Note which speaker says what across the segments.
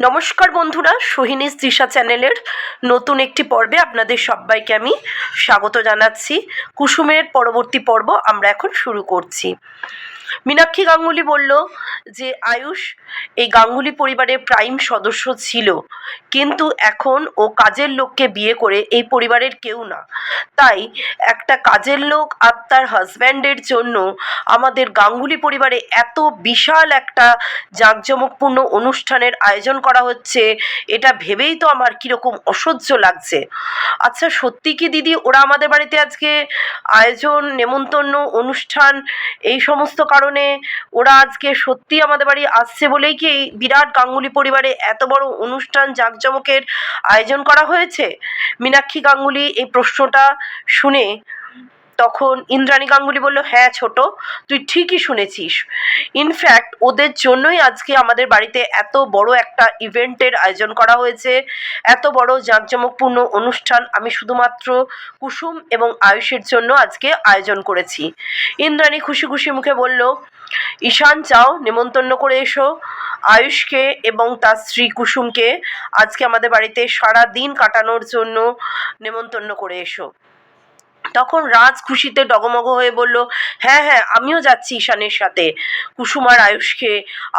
Speaker 1: নমস্কার বন্ধুরা, সোহিনীস দিশা চ্যানেলের নতুন একটি পর্বে আপনাদের সবাইকে আমি স্বাগত জানাচ্ছি। কুসুমের পরবর্তী পর্ব আমরা এখন শুরু করছি। মীনাক্ষী গাঙ্গুলি বলল যে আয়ুষ এই গাঙ্গুলি পরিবারের প্রাইম সদস্য ছিল, কিন্তু এখন ও কাজের লোককে বিয়ে করে এই পরিবারের কেউ না। তাই একটা কাজের লোক আর তার হাজব্যান্ডের জন্য আমাদের গাঙ্গুলি পরিবারে এত বিশাল একটা জাঁকজমকপূর্ণ অনুষ্ঠানের আয়োজন করা হচ্ছে, এটা ভেবেই তো আমার কীরকম অসহ্য লাগছে। আচ্ছা সত্যি কি দিদি, ওরা আমাদের বাড়িতে আজকে আয়োজন, নেমন্তন্ন, অনুষ্ঠান, এই সমস্ত কারণে ওরা আজকে সত্যি আমাদের বাড়ি আসছে বলেই কি এই বিরাট গাঙ্গুলি পরিবারে এত বড় অনুষ্ঠান জাঁকজমকের আয়োজন করা হয়েছে? মীনাক্ষী গাঙ্গুলি এই প্রশ্নটা শুনে তখন ইন্দ্রাণী গাঙ্গুলি বলল, হ্যাঁ ছোট, তুই ঠিকই শুনেছিস। ইনফ্যাক্ট ওদের জন্যই আজকে আমাদের বাড়িতে এত বড় একটা ইভেন্টের আয়োজন করা হয়েছে, এত বড় জাঁকজমকপূর্ণ অনুষ্ঠান আমি শুধুমাত্র কুসুম এবং আয়ুষের জন্য আজকে আয়োজন করেছি। ইন্দ্রাণী খুশি খুশি মুখে বলল, ঈশান যাও নেমন্তন্ন করে এসো আয়ুষকে এবং তার স্ত্রী কুসুমকে আজকে আমাদের বাড়িতে সারা দিন কাটানোর জন্য নেমন্তন্ন করে এসো। তখন রাজ খুশিতে ডগমগ হয়ে বলল, হ্যাঁ হ্যাঁ আমিও যাচ্ছি ঈশানের সাথে কুসুম আর আয়ুষকে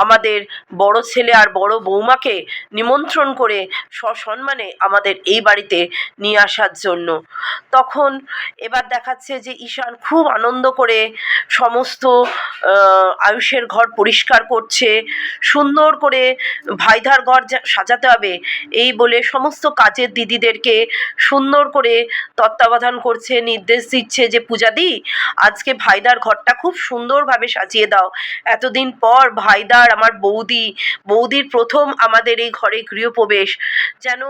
Speaker 1: আমাদের বড় ছেলে আর বড় বৌমাকে নিমন্ত্রণ করে সসম্মানে আমাদের এই বাড়িতে নিয়ে আসার জন্য। তখন এবার দেখাচ্ছে যে ঈশান খুব আনন্দ করে সমস্ত আয়ুষের ঘর পরিষ্কার করছে, সুন্দর করে ভাইধার ঘর সাজাতে হবে এই বলে সমস্ত কাজের দিদিদেরকে সুন্দর করে তত্ত্বাবধান করছে, নির্দেশ দিচ্ছে যে পূজাদি আজকে ভাইদার ঘরটা খুব সুন্দরভাবে সাজিয়ে দাও। এতদিন পর ভাইদার আমার বৌদির প্রথম আমাদের এই ঘরে গৃহপ্রবেশ, যেন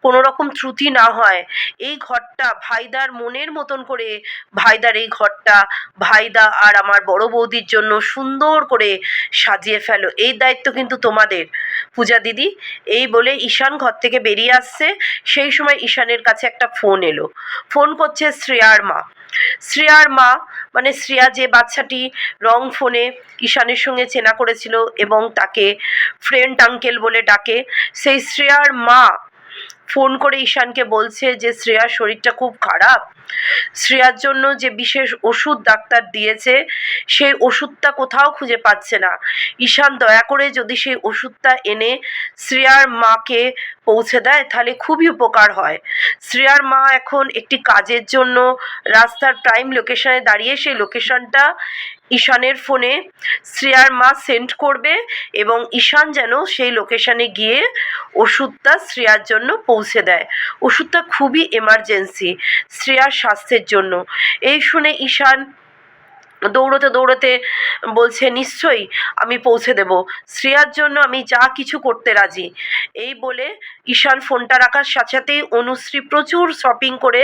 Speaker 1: কোনো রকম ত্রুটি না হয়। এই ঘরটা ভাইদার মনের মতন করে ভাইদার এই ঘরটা ভাইদা আর আমার বড় বৌদির জন্য সুন্দর করে সাজিয়ে ফেলো, এই দায়িত্ব কিন্তু তোমাদের পূজা দিদি। এই বলে ঈশান ঘর থেকে বেরিয়ে আসছে। সেই সময় ঈশানের কাছে একটা ফোন এলো। ফোন করছে শ্রেয়ার মা, মানে শ্রেয়া যে বাচ্চাটি রং ফোনে ঈশানের সঙ্গে চেনা করেছিল এবং তাকে ফ্রেন্ড আঙ্কেল বলে ডাকে, সেই শ্রেয়ার মা ফোন করে ঈশানকে বলছে যে শ্রেয়ার শরীরটা খুব খারাপ, শ্রেয়ার জন্য যে বিশেষ ওষুধ ডাক্তার দিয়েছে সেই ওষুধটা কোথাও খুঁজে পাচ্ছে না। ঈশান দয়া করে যদি সেই ওষুধটা এনে শ্রেয়ার মাকে পৌঁছে দেয় তাহলে খুবই উপকার হয়। শ্রেয়ার মা এখন একটি কাজের জন্য রাস্তার প্রাইম লোকেশনে দাঁড়িয়ে, সেই লোকেশনটা ঈশানের ফোনে শ্রেয়ার মা সেন্ড করবে এবং ঈশান যেন সেই লোকেশনে গিয়ে ওষুধটা শ্রেয়ার জন্য পৌঁছে দেয়। ওষুধটা খুবই এমার্জেন্সি শ্রেয়ার স্বাস্থ্যের জন্য। এই শুনে ঈশান দৌড়তে বলছে, নিশ্চয়ই আমি পৌঁছে দেব, শ্রেয়ার জন্য আমি যা কিছু করতে রাজি। এই বলে ঈশান ফোনটা রাখার সাথে সাথেই অনুশ্রী প্রচুর শপিং করে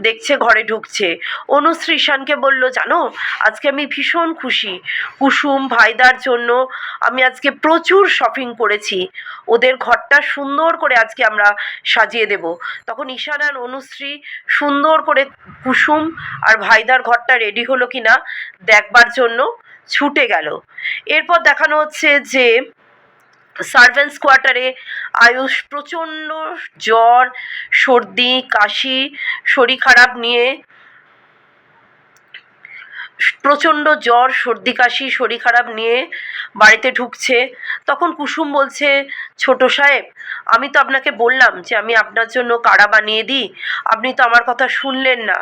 Speaker 1: দেখছে ঘরে ঢুকছে। অনুশ্রী ঈশানকে বলল, জানো আজকে আমি ভীষণ খুশি, কুসুম ভাইদার জন্য আমি আজকে প্রচুর শপিং করেছি, ওদের ঘরটা সুন্দর করে আজকে আমরা সাজিয়ে দেব। তখন ঈশান আর অনুশ্রী সুন্দর করে কুসুম আর ভাইদার ঘরটা রেডি হলো কিনা দেখবার জন্য ছুটে গেল। এরপর দেখানো হচ্ছে যে সার্ভেন্টস কোয়ার্টারে আয়ুষ প্রচণ্ড জ্বর, সর্দি, কাশি, শরীর খারাপ নিয়ে প্রচণ্ড জ্বর, সর্দি, কাশি, শরীর খারাপ নিয়ে বাড়িতে ঢুকছে। তখন কুসুম বলছে, ছোট সাহেব আমি তো আপনাকে বললাম যে আমি আপনার জন্য কাড়া বানিয়ে দিই, আপনি তো আমার কথা শুনলেন না।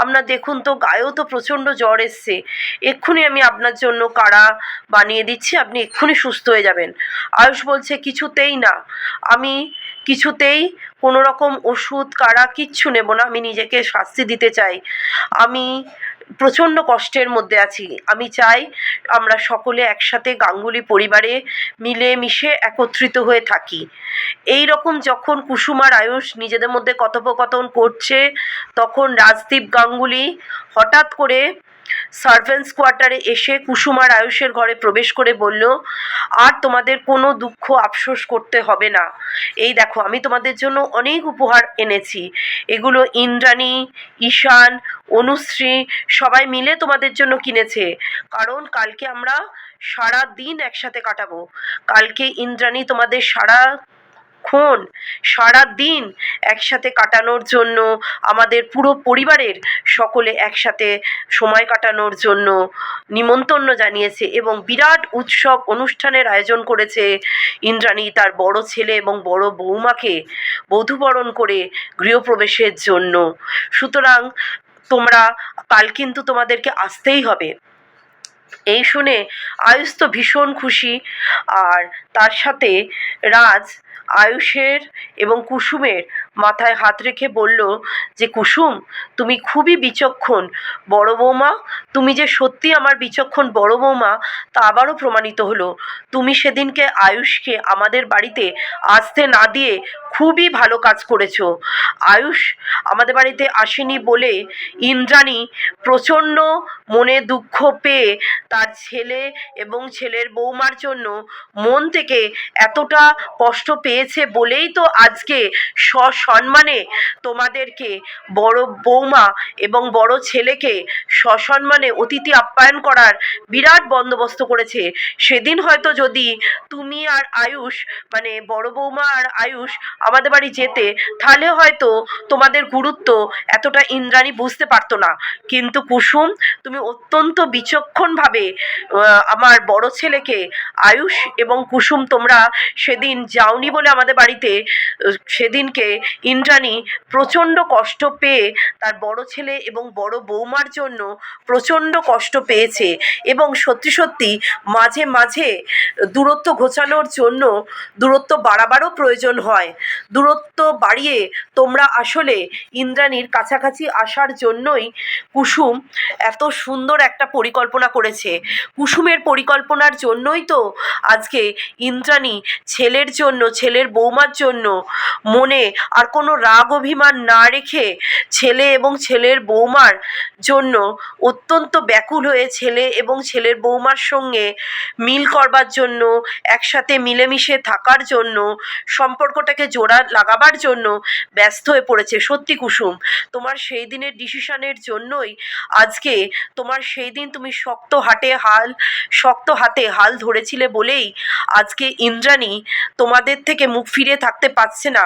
Speaker 1: আপনার দেখুন তো গায়েও তো প্রচণ্ড জ্বর এসছে, এক্ষুনি আমি আপনার জন্য কাড়া বানিয়ে দিচ্ছি, আপনি এক্ষুনি সুস্থ হয়ে যাবেন। আয়ুষ বলছে, কিছুতেই না, আমি কিছুতেই কোনো রকম ওষুধ কাড়া কিচ্ছু নেব না, আমি নিজেকে শাস্তি দিতে চাই, আমি প্রচণ্ড কষ্টের মধ্যে আছি, আমি চাই আমরা সকলে একসাথে গাঙ্গুলি পরিবারে মিলে মিশে একত্রিত হয়ে থাকি। এই রকম যখন কুসুম আর আয়ুষ নিজেদের মধ্যে কথোপকথন করছে, তখন রাজদীপ গাঙ্গুলি হঠাৎ করে সার্ভেন্টস কোয়ার্টারে এসে কুসুম আর আয়ুষের ঘরে প্রবেশ করে বলল, আর তোমাদের কোনো দুঃখ আফসোস করতে হবে না, এই দেখো আমি তোমাদের জন্য অনেক উপহার এনেছি, এগুলো ইন্দ্রাণী, ঈশান, অনুশ্রী সবাই মিলে তোমাদের জন্য কিনেছে, কারণ কালকে আমরা সারা দিন একসাথে কাটাবো। কালকে ইন্দ্রাণী তোমাদের সারা ক্ষণ সারা দিন একসাথে কাটানোর জন্য, আমাদের পুরো পরিবারের সকলে একসাথে সময় কাটানোর জন্য নিমন্ত্রণ জানিয়েছে এবং বিরাট উৎসব অনুষ্ঠানের আয়োজন করেছে ইন্দ্রাণী তার বড় ছেলে এবং বড় বৌমাকে বধূবরণ করে গৃহপ্রবেশের জন্য। সুতরাং তোমরা কাল কিন্তু তোমাদেরকে আসতেই হবে। এই শুনে আয়ুষ তো ভীষণ খুশি, আর তার সাথে রাজ আয়ুষের এবং কুসুমের মাথায় হাত রেখে বলল যে কুসুম, তুমি খুবই বিচক্ষণ বড় বৌমা, তুমি যে সত্যি আমার বিচক্ষণ বড় বৌমা তা আবারও প্রমাণিত হলো। তুমি সেদিনকে আয়ুষকে আমাদের বাড়িতে আসতে না দিয়ে খুবই ভালো কাজ করেছো। আয়ুষ আমাদের বাড়িতে আসেনি বলে ইন্দ্রাণী প্রচণ্ড মনে দুঃখ পেয়ে তার ছেলে এবং ছেলের বৌমার জন্য মন থেকে এতটা কষ্ট পেয়েছে বলেই তো আজকে সসম্মানে তোমাদেরকে বড় বৌমা এবং বড় ছেলেকে সসম্মানে অতিথি আপ্যায়ন করার বিরাট বন্দোবস্ত করেছে। সেদিন হয়তো যদি তুমি আর আয়ুষ, মানে বড় বৌমা আর আয়ুষ আমাদের বাড়ি যেতে, তাহলে হয়তো তোমাদের গুরুত্ব এতটা ইন্দ্রাণী বুঝতে পারতো না। কিন্তু কুসুম, তুমি অত্যন্ত বিচক্ষণভাবে আমার বড় ছেলেকে, আয়ুষ এবং কুসুম তোমরা সেদিন যাওনি বলে আমাদের বাড়িতে, সেদিনকে ইন্দ্রাণী প্রচণ্ড কষ্ট পেয়ে তার বড় ছেলে এবং বড় বৌমার জন্য প্রচণ্ড কষ্ট পেয়েছে এবং সত্যি সত্যি মাঝে মাঝে দূরত্ব ঘোচানোর জন্য দূরত্ব বাড়াবারও প্রয়োজন হয়। দূরত্ব বাড়িয়ে তোমরা আসলে ইন্দ্রাণীর কাছাকাছি আসার জন্যই কুসুম এত সুন্দর একটা পরিকল্পনা করেছে। কুসুমের পরিকল্পনার জন্যই তো আজকে ইন্দ্রাণী ছেলের জন্য, ছেলের বৌমার জন্য মনে আর কোনো রাগ অভিমান না রেখে ছেলে এবং ছেলের বৌমার জন্য অত্যন্ত ব্যাকুল হয়ে ছেলে এবং ছেলের বৌমার সঙ্গে মিল করবার জন্য, একসাথে মিলেমিশে থাকার জন্য, সম্পর্কটাকে জোড়া লাগাবার জন্য ব্যস্ত হয়ে পড়েছে। সত্যি কুসুম, তোমার সেই দিনের ডিসিশনের জন্যই আজকে তোমার সেই দিন তুমি শক্ত হাতে হাল ধরেছিলে বলেই আজকে ইন্দ্রাণী তোমাদের থেকে মুখ ফিরিয়ে থাকতে পারছে না।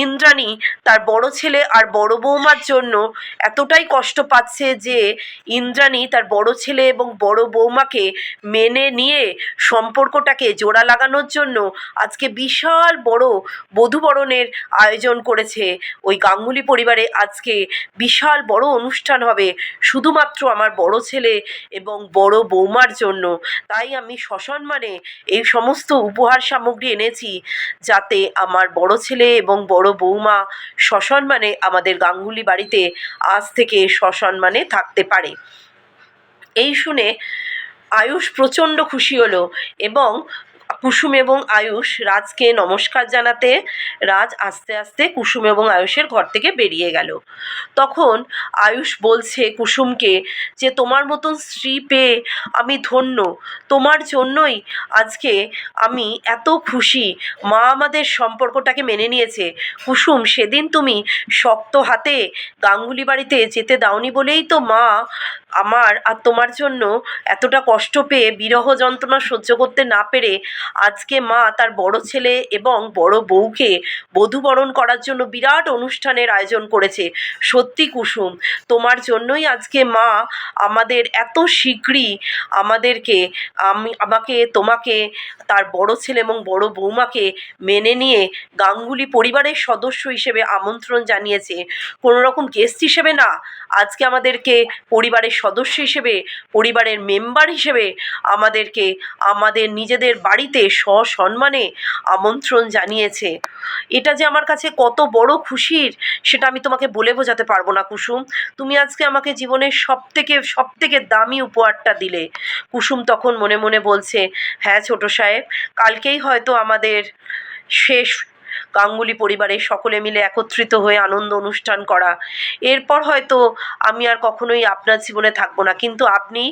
Speaker 1: ইন্দ্রাণী তার বড় ছেলে আর বড় বৌমার জন্য এতটাই কষ্ট পাচ্ছে যে ইন্দ্রাণী তার বড় ছেলে এবং বড় বৌমাকে মেনে নিয়ে সম্পর্কটাকে জোড়া লাগানোর জন্য আজকে বিশাল বড় বধূবরণের আয়োজন করেছে। ওই গাঙ্গুলি পরিবারে আজকে বিশাল বড় অনুষ্ঠান হবে শুধুমাত্র আমার বড় ছেলে এবং বড় বৌমার জন্য। তাই আমি সসম্মানে এই সমস্ত উপহার সামগ্রী এনেছি যাতে আমার বড় ছেলে এবং বড় বৌমা সসম্মানে আমাদের গাঙ্গুলি বাড়িতে আজ থেকে সসম্মানে থাকতে পারে। এই শুনে আয়ুষ প্রচণ্ড খুশি হলো এবং কুসুম এবং আয়ুষ রাজকে নমস্কার জানাতে রাজ আস্তে আস্তে কুসুম এবং আয়ুষের ঘর থেকে বেরিয়ে গেল। তখন আয়ুষ বলছে কুসুমকে যে তোমার মতন স্ত্রী পেয়ে আমি ধন্য, তোমার জন্যই আজকে আমি এত খুশি। মা আমাদের সম্পর্কটাকে মেনে নিয়েছে। কুসুম, সেদিন তুমি শক্ত হাতে গাঙ্গুলি বাড়িতে যেতে দাওনি বলেই তো মা আমার আর তোমার জন্য এতটা কষ্ট পেয়ে বিরহ যন্ত্রণা সহ্য করতে না পেরে আজকে মা তার বড় ছেলে এবং বড় বউকে বধূবরণ করার জন্য বিরাট অনুষ্ঠানের আয়োজন করেছে। সত্যি কুসুম, তোমার জন্যই আজকে মা আমাদের এত শীঘ্রই আমাকে তোমাকে তার বড় ছেলে এবং বড় বৌমাকে মেনে নিয়ে গাঙ্গুলি পরিবারের সদস্য হিসেবে আমন্ত্রণ জানিয়েছে। কোনো রকম গেস্ট হিসেবে না, আজকে আমাদেরকে পরিবারের সদস্য হিসেবে, পরিবারের মেম্বার হিসেবে আমাদেরকে আমাদের নিজেদের বাড়িতে সসম্মানে আমন্ত্রণ জানিয়েছে। এটা যে আমার কাছে কত বড় খুশির সেটা আমি তোমাকে বলে বোঝাতে পারবো না কুসুম। তুমি আজকে আমাকে জীবনের সবথেকে দামি উপহারটা দিলে। কুসুম তখন মনে মনে বলছে, হ্যাঁ ছোট সাহেব, কালকেই হয়তো আমাদের শেষ গাঙ্গুলি পরিবারের সকলে মিলে একত্রিত হয়ে আনন্দ অনুষ্ঠান করা। এরপর হয়তো আমি আর কখনোই আপনার জীবনে থাকবো না, কিন্তু আপনি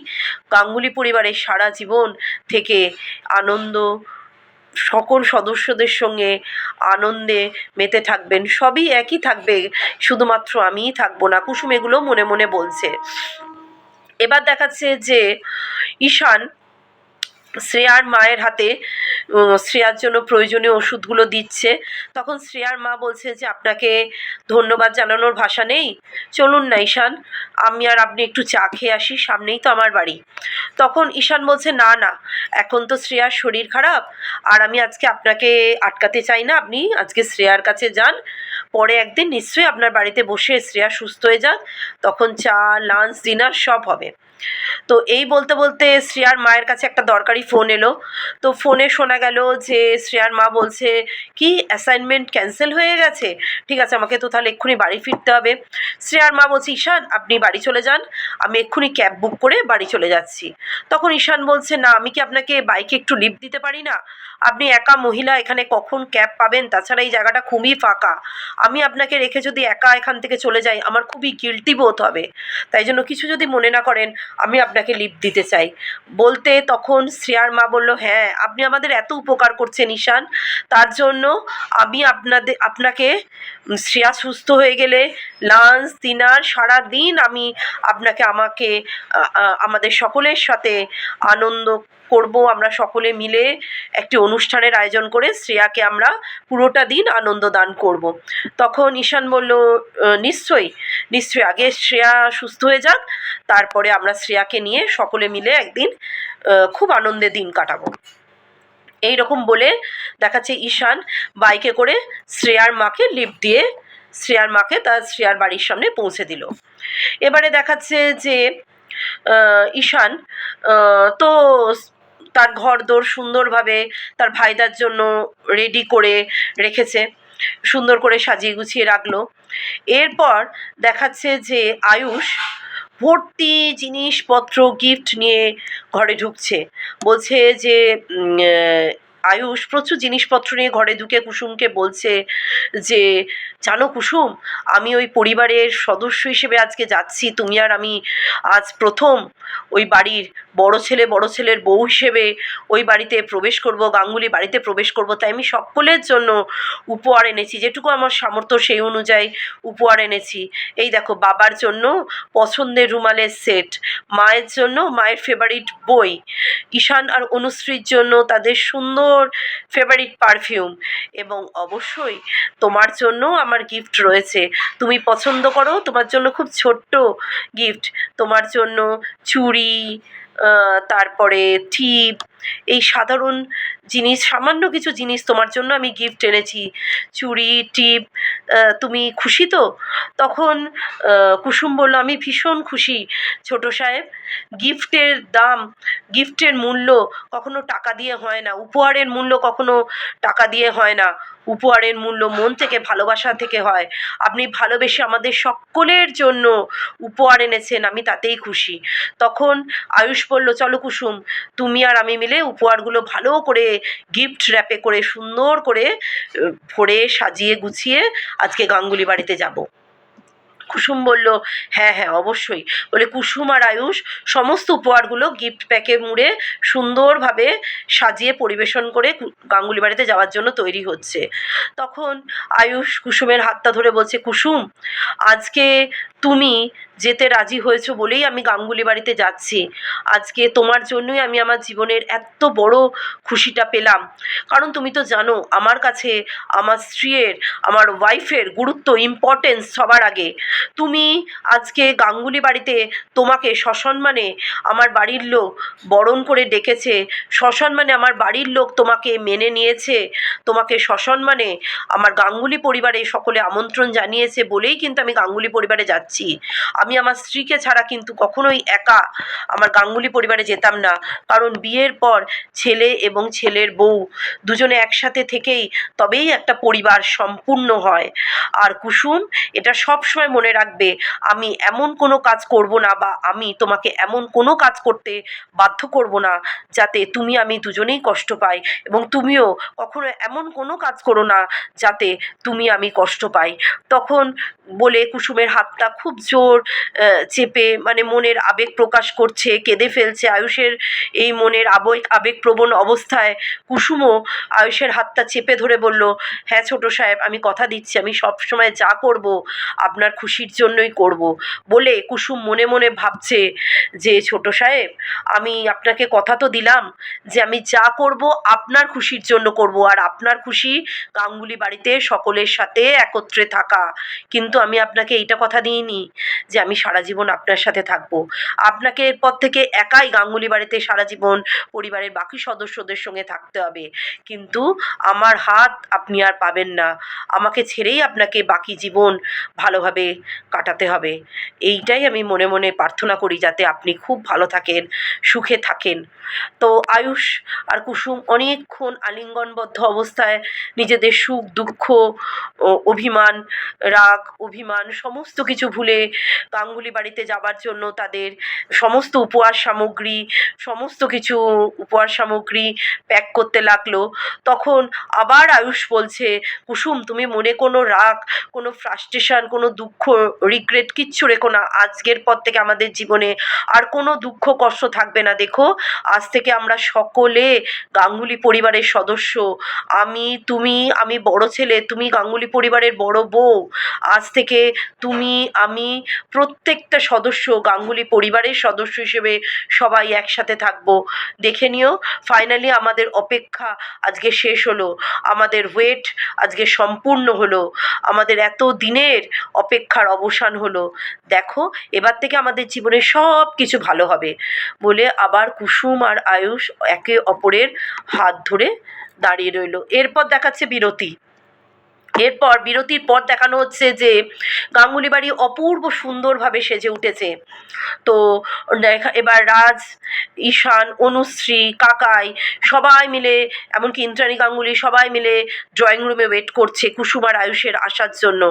Speaker 1: গাঙ্গুলি পরিবারের সারা জীবন থেকে আনন্দ, সকল সদস্যদের সঙ্গে আনন্দে মেতে থাকবেন। সবই একই থাকবে, শুধুমাত্র আমিই থাকবো না। কুসুম এগুলো মনে মনে বলছে। এবার দেখাচ্ছে যে ঈশান শ্রেয়ার মায়ের হাতে শ্রেয়ার জন্য প্রয়োজনীয় ওষুধগুলো দিচ্ছে। তখন শ্রেয়ার মা বলছে যে আপনাকে ধন্যবাদ জানানোর ভাষা নেই, চলুন না ঈশান, আমি আর আপনি একটু চা খেয়ে আসি, সামনেই তো আমার বাড়ি। তখন ঈশান বলছে না না, এখন তো শ্রেয়ার শরীর খারাপ, আর আমি আজকে আপনাকে আটকাতে চাই না, আপনি আজকে শ্রেয়ার কাছে যান, পরে একদিন নিশ্চয়ই আপনার বাড়িতে বসে শ্রেয়া সুস্থ হয়ে যাক, তখন চা, লাঞ্চ, ডিনার সব হবে। তো এই বলতে বলতে শ্রেয়ার মায়ের কাছে একটা দরকারি ফোন এলো। তো ফোনে শোনা গেল যে শ্রেয়ার মা বলছে কি অ্যাসাইনমেন্ট ক্যান্সেল হয়ে গেছে, ঠিক আছে আমাকে তো তাহলে এক্ষুনি বাড়ি ফিরতে হবে। শ্রেয়ার মা বলছে ঈশান আপনি বাড়ি চলে যান, আমি এক্ষুনি ক্যাব বুক করে বাড়ি চলে যাচ্ছি। তখন ঈশান বলছে না, আমি কি আপনাকে বাইকে একটু লিফট দিতে পারি না, আপনি একা মহিলা, এখানে কখন ক্যাব পাবেন, তাছাড়া এই জায়গাটা খুবই ফাঁকা, আমি আপনাকে রেখে যদি একা এখান থেকে চলে যাই আমার খুবই গিল্টি বোধ হবে, তাই জন্য কিছু যদি মনে না করেন আমি আপনাকে লিফট দিতে চাই। বলতে তখন শ্রেয়ার মা বলল হ্যাঁ আপনি আমাদের এত উপকার করছেন ঈশান, তার জন্য আমি আপনাকে শ্রেয়া সুস্থ হয়ে গেলে লাঞ্চ, ডিনার, সারা দিন আমি আমাকে আমাদের সকলের সাথে আনন্দ করব, আমরা সকলে মিলে একটি অনুষ্ঠানের আয়োজন করে শ্রেয়াকে আমরা পুরোটা দিন আনন্দ দান করব। তখন ঈশান বলল নিশ্চয়ই নিশ্চয়ই, আগে শ্রেয়া সুস্থ হয়ে যাক, তারপরে আমরা শ্রেয়াকে নিয়ে সকলে মিলে একদিন খুব আনন্দে দিন কাটাবো। এই রকম বলে দেখাচ্ছে ঈশান বাইকে করে শ্রেয়ার মাকে লিফট দিয়ে শ্রেয়ার মাকে তার শ্রেয়ার বাড়ির সামনে পৌঁছে দিল। এবারে দেখাচ্ছে যে ঈশান তো তার ঘরদোর সুন্দরভাবে তার ভাইদার জন্য রেডি করে রেখেছে, সুন্দর করে সাজিয়ে গুছিয়ে রাখলো। এরপর দেখাচ্ছে যে আয়ুষ ভর্তি জিনিসপত্র গিফট নিয়ে ঘরে ঢুকছে, বলছে যে আয়ুষ প্রচুর জিনিসপত্র নিয়ে ঘরে ঢুকে কুসুমকে বলছে যে জানো কুসুম, আমি ওই পরিবারের সদস্য হিসেবে আজকে যাচ্ছি, তুমি আর আমি আজ প্রথম ওই বাড়ির বড় ছেলে বড় ছেলের বউ হিসেবে ওই বাড়িতে প্রবেশ করব, গাঙ্গুলি বাড়িতে প্রবেশ করব, তাই আমি সকলের জন্য উপহার এনেছি, যেটুকু আমার সামর্থ্য সেই অনুযায়ী উপহার এনেছি। এই দেখো বাবার জন্য পছন্দের রুমালের সেট, মায়ের জন্য মায়ের ফেভারিট বই, ঈশান আর অনুশ্রীর জন্য তাদের সুন্দর ফেভারিট পারফিউম, এবং অবশ্যই তোমার জন্য আমার গিফট রয়েছে, তুমি পছন্দ করো, তোমার জন্য খুব ছোট্ট গিফট, তোমার জন্য চুড়ি, তারপরে টিপ, এই সাধারণ জিনিস, সামান্য কিছু জিনিস তোমার জন্য আমি গিফট এনেছি, চুড়ি, টিপ, তুমি খুশি তো? তখন কুসুম বলল আমি ভীষণ খুশি ছোট সাহেব, গিফটের দাম, গিফটের মূল্য কখনো টাকা দিয়ে হয় না, উপহারের মূল্য কখনো টাকা দিয়ে হয় না, উপহারের মূল্য মন থেকে ভালোবাসা থেকে হয়, আপনি ভালোবেসে আমাদের সকলের জন্য উপহার এনেছেন, আমি তাতেই খুশি। তখন আয়ুষ বলল চলো কুসুম, তুমি আর আমি মিলে উপহারগুলো ভালো করে গিফট র্যাপে করে সুন্দর করে ভরে সাজিয়ে গুছিয়ে আজকে গাঙ্গুলি বাড়িতে যাব। কুসুম বলল হ্যাঁ হ্যাঁ অবশ্যই, বলে কুসুম আর আয়ুষ সমস্ত উপহারগুলো গিফট প্যাকে মুড়ে সুন্দরভাবে সাজিয়ে পরিবেশন করে গাঙ্গুলি বাড়িতে যাওয়ার জন্য তৈরি হচ্ছে। তখন আয়ুষ কুসুমের হাতটা ধরে বলছে কুসুম, আজকে তুমি যেতে রাজি হয়েছো বলেই আমি গাঙ্গুলি বাড়িতে যাচ্ছি, আজকে তোমার জন্যই আমি আমার জীবনের এত বড় খুশিটা পেলাম, কারণ তুমি তো জানো আমার কাছে আমার স্ত্রীর, আমার ওয়াইফের গুরুত্ব, ইম্পর্টেন্স সবার আগে। তুমি আজকে গাঙ্গুলি বাড়িতে তোমাকে সসম্মানে আমার বাড়ির লোক বরণ করে ডেকেছে, সসম্মানে আমার বাড়ির লোক তোমাকে মেনে নিয়েছে, তোমাকে সসম্মানে আমার গাঙ্গুলি পরিবারে সকলে আমন্ত্রণ জানিয়েছে বলেই কিন্তু আমি গাঙ্গুলি পরিবারে যাচ্ছি। আমি আমার স্ত্রীকে ছাড়া কিন্তু কখনোই একা আমার গাঙ্গুলি পরিবারে যেতাম না, কারণ বিয়ের পর ছেলে এবং ছেলের বউ দুজনে একসাথে থেকেই তবেই একটা পরিবার সম্পূর্ণ হয়। আর কুসুম এটা সবসময় মনে রাখবে, আমি এমন কোনো কাজ করব না, বা আমি তোমাকে এমন কোনো কাজ করতে বাধ্য করব না যাতে তুমি আমি দুজনেই কষ্ট পাই, এবং তুমিও কখনো এমন কোনো কাজ করো না যাতে তুমি আমি কষ্ট পাই। তখন বলে কুসুমের হাতটা খুব জোর চেপে মানে মনের আবেগ প্রকাশ করছে, কেঁদে ফেলছে আয়ুষের এই মনের আবেগপ্রবণ অবস্থায় কুসুমও আয়ুষের হাতটা চেপে ধরে বলল হ্যাঁ ছোট সাহেব, আমি কথা দিচ্ছি আমি সব সময় যা করব আপনার খুশি খুশির জন্যই করব। বলে কুসুম মনে মনে ভাবছে যে ছোট সাহেব, আমি আপনাকে কথা তো দিলাম যে আমি যা করব আপনার খুশির জন্য করব, আর আপনার খুশি গাঙ্গুলি বাড়িতে সকলের সাথে একত্রে থাকা। কিন্তু আমি আপনাকে এইটা কথা দিইনি যে আমি সারা জীবন আপনার সাথে থাকবো। আপনাকে এরপর থেকে একাই গাঙ্গুলি বাড়িতে সারা জীবন পরিবারের বাকি সদস্যদের সঙ্গে থাকতে হবে, কিন্তু আমার হাত আপনি আর পাবেন না। আমাকে ছেড়েই আপনাকে বাকি জীবন ভালোভাবে কাটাতে হবে। এইটাই আমি মনে মনে প্রার্থনা করি, যাতে আপনি খুব ভালো থাকেন, সুখে থাকেন। তো আয়ুষ আর কুসুম অনেকক্ষণ আলিঙ্গনবদ্ধ অবস্থায় নিজেদের সুখ দুঃখ, অভিমান, রাগ অভিমান সমস্ত কিছু ভুলে গাঙ্গুলি বাড়িতে যাবার জন্য তাদের সমস্ত উপহার সামগ্রী প্যাক করতে লাগলো। তখন আবার আয়ুষ বলছে, কুসুম তুমি মনে কোনো রাগ, কোনো ফ্রাস্ট্রেশন, কোনো দুঃখ, রিগ্রেট কিচ্ছু রেখো না। আজকের পর থেকে আমাদের জীবনে আর কোনো দুঃখ কষ্ট থাকবে না। দেখো, আজ থেকে আমরা সকলে গাঙ্গুলি পরিবারের সদস্য। আমি বড় ছেলে, তুমি গাঙ্গুলি পরিবারের বড় বউ। আজ থেকে তুমি আমি প্রত্যেকটা সদস্য গাঙ্গুলি পরিবারের সদস্য হিসেবে সবাই একসাথে থাকবো। দেখে নিও, ফাইনালি আমাদের অপেক্ষা আজকে শেষ হলো, আমাদের ওয়েট আজকে সম্পূর্ণ হলো, আমাদের এত দিনের অপেক্ষার অবসান হলো। দেখো, এবার থেকে আমাদের জীবনে সব কিছু ভালো হবে। বলে আবার কুসুম আর আয়ুষ একে অপরের হাত ধরে দাঁড়িয়ে রইল। এরপর দেখাচ্ছে বিরতি। বিরতির পর দেখানো হচ্ছে যে গাঙ্গুলি বাড়ি অপূর্ব সুন্দরভাবে সেজে উঠেছে। তো এবার রাজ, ঈশান, অনুশ্রী, কাকাই সবাই মিলে, এমনকি ইন্দ্রাণী গাঙ্গুলি সবাই মিলে ড্রয়িং রুমে ওয়েট করছে কুসুম আর আয়ুষের আসার জন্য।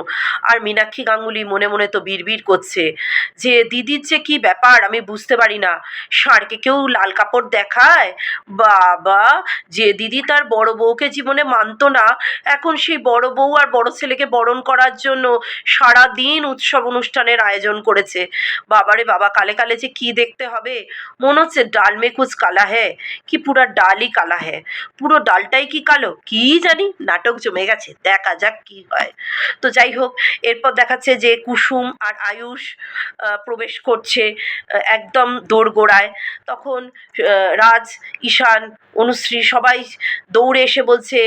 Speaker 1: আর মীনাক্ষী গাঙ্গুলি মনে মনে তো বিড়বিড় করছে যে দিদির যে কি ব্যাপার আমি বুঝতে পারি না। ষাঁড়কে কেউ লাল কাপড় দেখায়? বাবা, যে দিদি তার বড় বউকে জীবনে মানতো না, এখন সেই বড় বউ আর বড় ছেলেকে বরণ করার জন্য সারা দিন উৎসব অনুষ্ঠানের আয়োজন করেছে। বাবারে বাবা, কালে কালে যে কি দেখতে হবে, মনে হচ্ছে ডাল মে কুছ কালা হ্যায়, কি পুরা ডালই কালা হ্যায়, পুরো ডালটাই কি কালো, কি জানি। নাটক জমে গেছে, দেখা যাক কি হয়। তো যাই হোক, এরপর দেখাচ্ছে যে কুসুম আর আয়ুষ প্রবেশ করছে একদম দোরগোড়ায়। তখন রাজ, ঈশান, অনুশ্রী সবাই দৌড়ে এসে বলছে,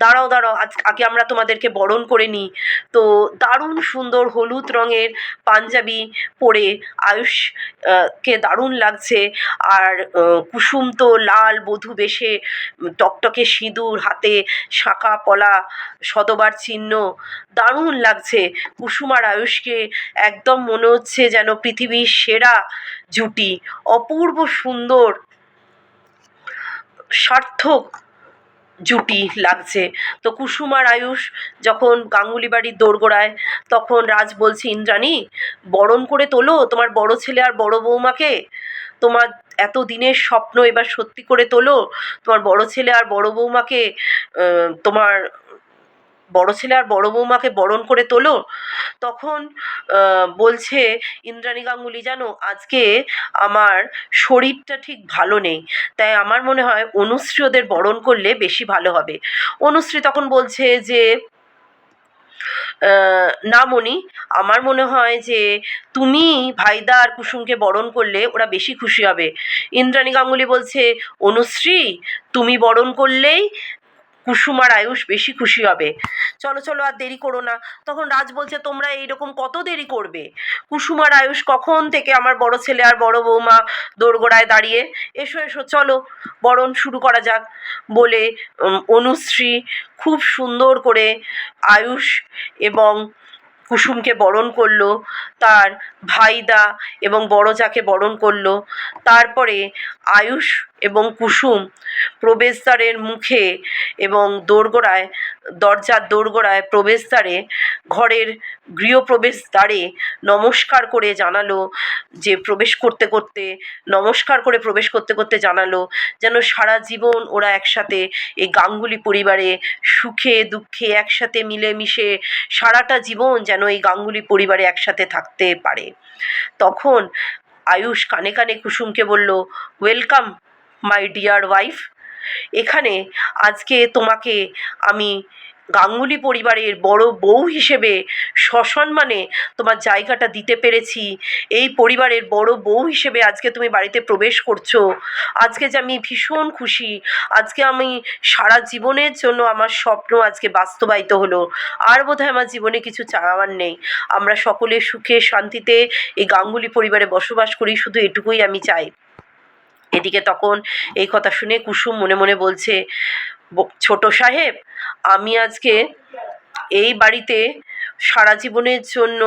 Speaker 1: দাঁড়াও দাঁড়াও, আগে আমরা তোমাদেরকে বরণ করে নিই। তো দারুণ সুন্দর হলুদ রঙের পাঞ্জাবি পরে আয়ুষ কে দারুণ লাগছে। আর কুসুম তো লাল বধূ বেশে, টকটকে সিঁদুর, হাতে শাঁখা পলা, সদবার চিহ্ন, দারুণ লাগছে। কুসুম আর আয়ুষকে একদম মনে হচ্ছে যেন পৃথিবীর সেরা জুটি, অপূর্ব সুন্দর, সার্থক জুটি লাগছে। তো কুসুম আর আয়ুষ যখন গাঙ্গুলি বাড়ির দোরগোড়ায়, তখন রাজ বলছে, ইন্দ্রাণী বরণ করে তোলো তোমার বড় ছেলে আর বড় বৌমাকে, তোমার এত দিনের স্বপ্ন এবার সত্যি করে তোলো, তোমার বড় ছেলে আর বড় বৌমাকে তোমার বড় ছেলে আর বড় বৌমাকে বরণ করে তোলো। তখন বলছে ইন্দ্রাণী গাঙ্গুলি, জানো আজকে আমার শরীরটা ঠিক ভালো নেই, তাই আমার মনে হয় অনুশ্রী ওদের বরণ করলে বেশি ভালো হবে। অনুশ্রী তখন বলছে যে না মণি, আমার মনে হয় যে তুমি ভাইদা আর কুসুমকে বরণ করলে ওরা বেশি খুশি হবে। ইন্দ্রাণী গাঙ্গুলি বলছে, অনুশ্রী তুমি বরণ করলেই কুসুম আর আয়ুষ বেশি খুশি হবে, চলো চলো আর দেরি করো না। তখন রাজ বলছে, তোমরা এইরকম কত দেরি করবে? কুসুম আর আয়ুষ কখন থেকে আমার বড় ছেলে আর বড় বৌমা দোরগোড়ায় দাঁড়িয়ে, এসো এসো চলো বরণ শুরু করা যাক। বলে অনুশ্রী খুব সুন্দর করে আয়ুষ এবং কুসুমকে বরণ করলো, তার ভাইদা এবং বড় যাকে বরণ করলো। তারপরে আয়ুষ এবং কুসুম প্রবেশদ্বারের মুখে এবং দরজার দোরগোড়ায় প্রবেশদ্বারে, ঘরের গৃহপ্রবেশদ্বারে নমস্কার করে জানালো যে নমস্কার করে প্রবেশ করতে করতে জানালো যেন সারা জীবন ওরা একসাথে এই গাঙ্গুলি পরিবারে সুখে দুঃখে একসাথে মিলেমিশে সারাটা জীবন যেন এই গাঙ্গুলি পরিবারে একসাথে থাকতে পারে। তখন আয়ুষ কানে কানে কুসুমকে বলল, ওয়েলকাম মাই ডিয়ার ওয়াইফ, এখানে আজকে তোমাকে আমি গাঙ্গুলি পরিবারের বড় বউ হিসেবে সসম্মানে তোমার জায়গাটা দিতে পেরেছি। এই পরিবারের বড় বউ হিসেবে আজকে তুমি বাড়িতে প্রবেশ করছো। আজকে যে আমি ভীষণ খুশি। আজকে আমি সারা জীবনের জন্য আমার স্বপ্ন আজকে বাস্তবায়িত হলো। আর বোধহয় আমার জীবনে কিছু চাওয়ার নেই। আমরা সকলে সুখে শান্তিতে এই গাঙ্গুলি পরিবারে বসবাস করি, শুধু এটুকুই আমি চাই। এদিকে তখন এই কথা শুনে কুসুম মনে মনে বলছে, ছোট সাহেব, আমি আজকে এই বাড়িতে সারা জীবনের জন্য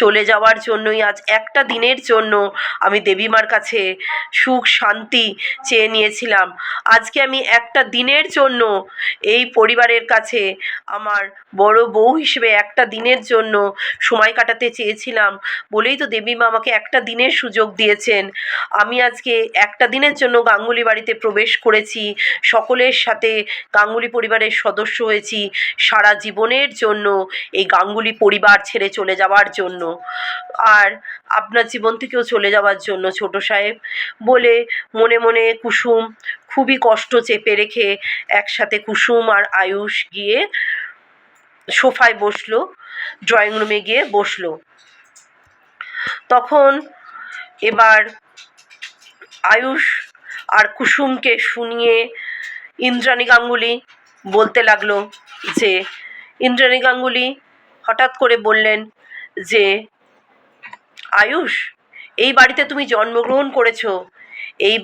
Speaker 1: চলে যাওয়ার জন্যই আজ একটা দিনের জন্য আমি দেবীমার কাছে সুখ শান্তি চেয়ে নিয়েছিলাম। আজকে আমি একটা দিনের জন্য এই পরিবারের কাছে আমার বড় বউ হিসেবে একটা দিনের জন্য সময় কাটাতে চেয়েছিলাম বলেই তো দেবীমা আমাকে একটা দিনের সুযোগ দিয়েছেন। আমি আজকে একটা দিনের জন্য গাঙ্গুলি বাড়িতে প্রবেশ করেছি, সকলের সাথে গাঙ্গুলি পরিবারের সদস্য হয়েছি, সারা জীবনের জন্য এই গাঙ্গুলি পরিবার ছেড়ে চলে যাওয়ার জন্য, আর আপনার জীবন থেকেও চলে যাওয়ার জন্য ছোট সাহেব বলে মনে মনে কুসুম খুবই কষ্ট চেপে রেখে একসাথে কুসুম আর আয়ুষ গিয়ে সোফায় বসলো, ড্রয়িং রুমে গিয়ে বসলো। তখন এবার আয়ুষ আর কুসুমকে শুনিয়ে ইন্দ্রাণী গাঙ্গুলি বলতে লাগলো যে, ইন্দ্রাণী গাঙ্গুলি হঠাৎ করে বললেন যে, আয়ুষ, এই বাড়িতে তুমি জন্মগ্রহণ করেছো, এই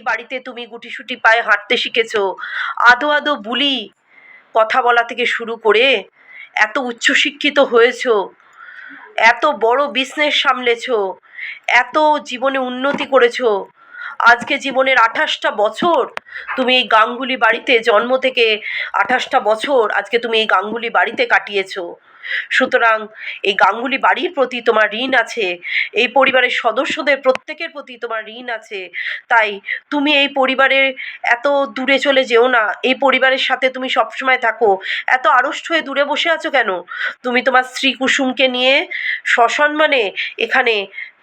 Speaker 1: বাড়িতে তুমি গুটিসুটি পায়ে হাঁটতে শিখেছো, আদো আদো বুলি কথা বলা থেকে শুরু করে এত উচ্চশিক্ষিত হয়েছো, এত বড় বিজনেস সামলেছো, এত জীবনে উন্নতি করেছো। আজকে জীবনের 28টা বছর তুমি এই গাঙ্গুলি বাড়িতে, জন্ম থেকে 28টা বছর আজকে তুমি এই গাঙ্গুলি বাড়িতে কাটিয়েছো। সুতরাং এই গাঙ্গুলি বাড়ির প্রতি তোমার ঋণ আছে, এই পরিবারের সদস্যদের প্রত্যেকের প্রতি তোমার ঋণ আছে। তাই তুমি এই পরিবারের এত দূরে চলে যেও না, এই পরিবারের সাথে তুমি সবসময় থাকো। এত আড়ষ্ট হয়ে দূরে বসে আছো কেন? তুমি তোমার স্ত্রী কুসুমকে নিয়ে সসম্মানে এখানে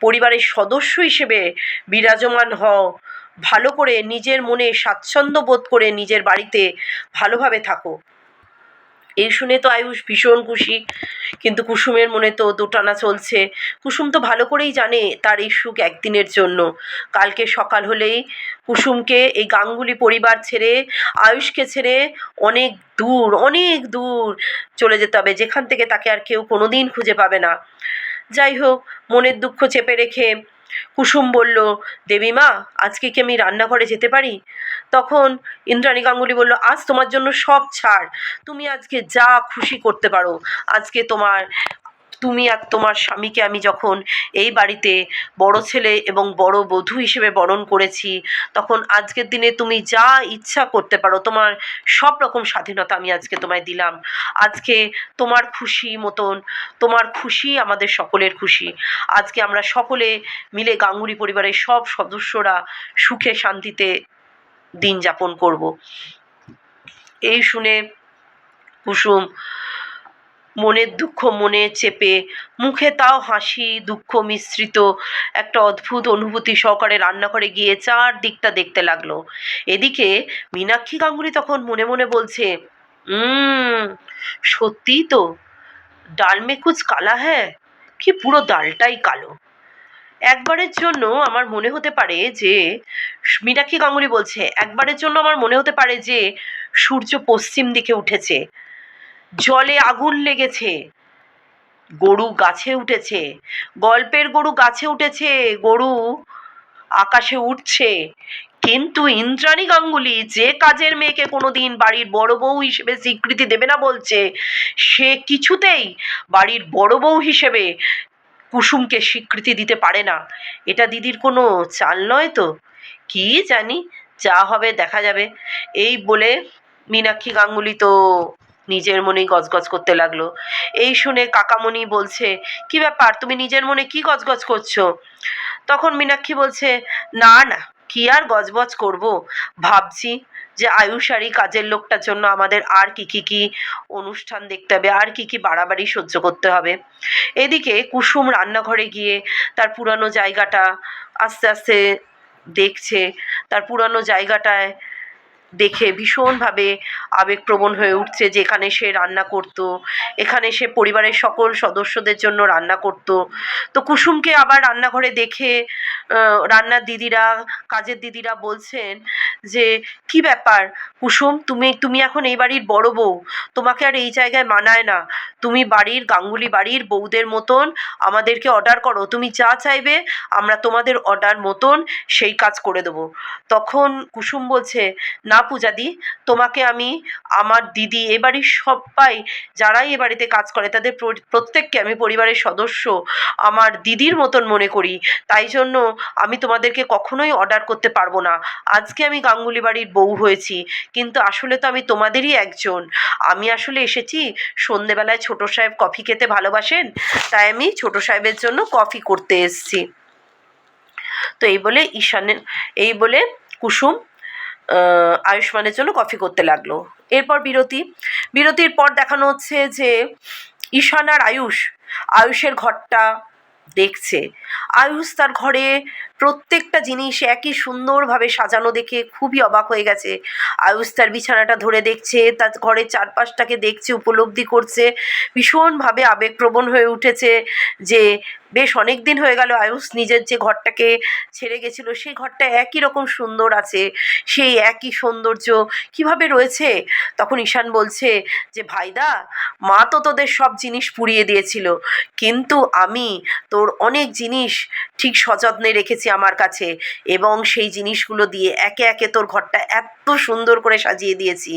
Speaker 1: পরিবারের সদস্য হিসেবে বিরাজমান হও। ভালো করে নিজের মনে স্বাচ্ছন্দ্য বোধ করে নিজের বাড়িতে ভালোভাবে থাকো। এই শুনে তো আয়ুষ ভীষণ খুশি, কিন্তু কুসুমের মনে তো দোটানা চলছে। কুসুম তো ভালো করেই জানে তার এই সুখ একদিনের জন্য। কালকে সকাল হলেই কুসুমকে এই গাঙ্গুলি পরিবার ছেড়ে, আয়ুষকে ছেড়ে অনেক দূর চলে যেতে হবে, যেখান থেকে তাকে আর কেউ কোনোদিন খুঁজে পাবে না। যাই হোক, মনের দুঃখ চেপে রেখে কুসুম বলল, দেবীমা, আজকে কি আমি রান্নাঘরে যেতে পারি? তখন ইন্দ্রাণী গাঙ্গুলি বলল, আজ তোমার জন্য সব ছাড়, তুমি আজকে যা খুশি করতে পারো। আজকে তুমি আর তোমার স্বামীকে আমি যখন এই বাড়িতে বড় ছেলে এবং বড় বধূ হিসেবে বরণ করেছি, তখন আজকের দিনে তুমি যা ইচ্ছা করতে পারো, তোমার সব রকম স্বাধীনতা আমি আজকে তোমায় দিলাম। আজকে তোমার খুশি মতন, তোমার খুশি আমাদের সকলের খুশি। আজকে আমরা সকলে মিলে গাঙ্গুলি পরিবারের সব সদস্যরা সুখে শান্তিতে দিন যাপন করব। এই শুনে কুসুম মনের দুঃখ মনে চেপে, মুখে তাও হাসি দুঃখ মিশ্রিত একটা অদ্ভুত অনুভূতি সহকারে রান্নাঘরে গিয়ে চারদিকটা দেখতে লাগলো। এদিকে মীনাক্ষী গাঙ্গুলি তখন মনে মনে বলছে, সত্যিই তো, ডাল মে কুছ কালা হ্যায়, কি পুরো ডালটাই কালো। একবারের জন্য আমার মনে হতে পারে যে, মীনাক্ষী গাঙ্গুলি বলছে, একবারের জন্য আমার মনে হতে পারে যে সূর্য পশ্চিম দিকে উঠেছে, জলে আগুন লেগেছে, গরু গাছে উঠেছে, গল্পের গরু গাছে উঠেছে, গরু আকাশে উঠছে, কিন্তু ইন্দ্রাণী গাঙ্গুলি যে কাজের মেয়েকে কোনোদিন বাড়ির বড় বউ হিসেবে স্বীকৃতি দেবে না বলছে, সে কিছুতেই বাড়ির বড় বউ হিসেবে কুসুমকে স্বীকৃতি দিতে পারে না। এটা দিদির কোনো চাল নয় তো? কি জানি, যা হবে দেখা যাবে। এই বলে মীনাক্ষী গাঙ্গুলি তো নিজের মনেই গজগজ করতে লাগলো। এই শুনে কাকামণি বলছে, কি ব্যাপার, তুমি নিজের মনে কি গজগজ করছো? তখন মীনাক্ষী বলছে, না না, কি আর গজগজ করব, ভাবছি যে আয়ুষ আর এই কাজের লোকটার জন্য আমাদের আর কি অনুষ্ঠান দেখতে হবে, আর কি বাড়াবাড়ি সহ্য করতে হবে। এদিকে কুসুম রান্নাঘরে গিয়ে তার পুরানো জায়গাটা আস্তে আস্তে দেখছে। তার পুরানো জায়গাটায় দেখে ভীষণভাবে আবেগপ্রবণ হয়ে উঠছে, যে এখানে সে রান্না করত, এখানে সে পরিবারের সকল সদস্যদের জন্য রান্না করত। তো কুসুমকে আবার রান্নাঘরে দেখে রান্নার দিদিরা, কাজের দিদিরা বলছেন যে কি ব্যাপার কুসুম, তুমি তুমি এখন এই বাড়ির বড় বউ, তোমাকে আর এই জায়গায় মানায় না। তুমি বাড়ির গাঙ্গুলি বাড়ির বউদের মতন আমাদেরকে অর্ডার করো, তুমি যা চাইবে আমরা তোমাদের অর্ডার মতন সেই কাজ করে দেবো। তখন কুসুম বলছে, না পূজাদি, তোমাকে আমি, আমার দিদি, এ বাড়ির সবাই যারাই এ বাড়িতে কাজ করে তাদের প্রত্যেককে আমি পরিবারের সদস্য, আমার দিদির মতন মনে করি। তাই জন্য আমি তোমাদেরকে কখনোই অর্ডার করতে পারবো না। আজকে আমি গাঙ্গুলি বাড়ির বউ হয়েছি, কিন্তু আসলে তো আমি তোমাদেরই একজন। আমি আসলে এসেছি, সন্ধেবেলায় ছোট সাহেব কফি খেতে ভালোবাসেন, তাই আমি ছোট সাহেবের জন্য কফি করতে এসেছি। তো এই বলে কুসুম আয়ুষ্মানের জন্য কফি করতে লাগলো। এরপর বিরতির পর দেখানো হচ্ছে যে ঈশান আর আয়ুষের ঘরটা দেখছে। আয়ুষ তার ঘরে প্রত্যেকটা জিনিস একই সুন্দরভাবে সাজানো দেখে খুবই অবাক হয়ে গেছে। আয়ুষ তার বিছানাটা ধরে দেখছে, তার ঘরের চারপাশটাকে দেখছে, উপলব্ধি করছে, ভীষণভাবে আবেগপ্রবণ হয়ে উঠেছে যে বেশ অনেক দিন হয়ে গেল আয়ুষ নিজের যে ঘরটাকে ছেড়ে গেছিল সেই ঘরটা একই রকম সুন্দর আছে, সেই একই সৌন্দর্য কিভাবে রয়েছে। তখন ঈশান বলছে যে ভাইদা, মা তো তোদের সব জিনিস পুড়িয়ে দিয়েছিল, কিন্তু আমি তোর অনেক জিনিস ঠিক সযত্নে রেখেছি আমার কাছে, এবং সেই জিনিসগুলো দিয়ে একে একে তোর ঘরটা এত সুন্দর করে সাজিয়ে দিয়েছি।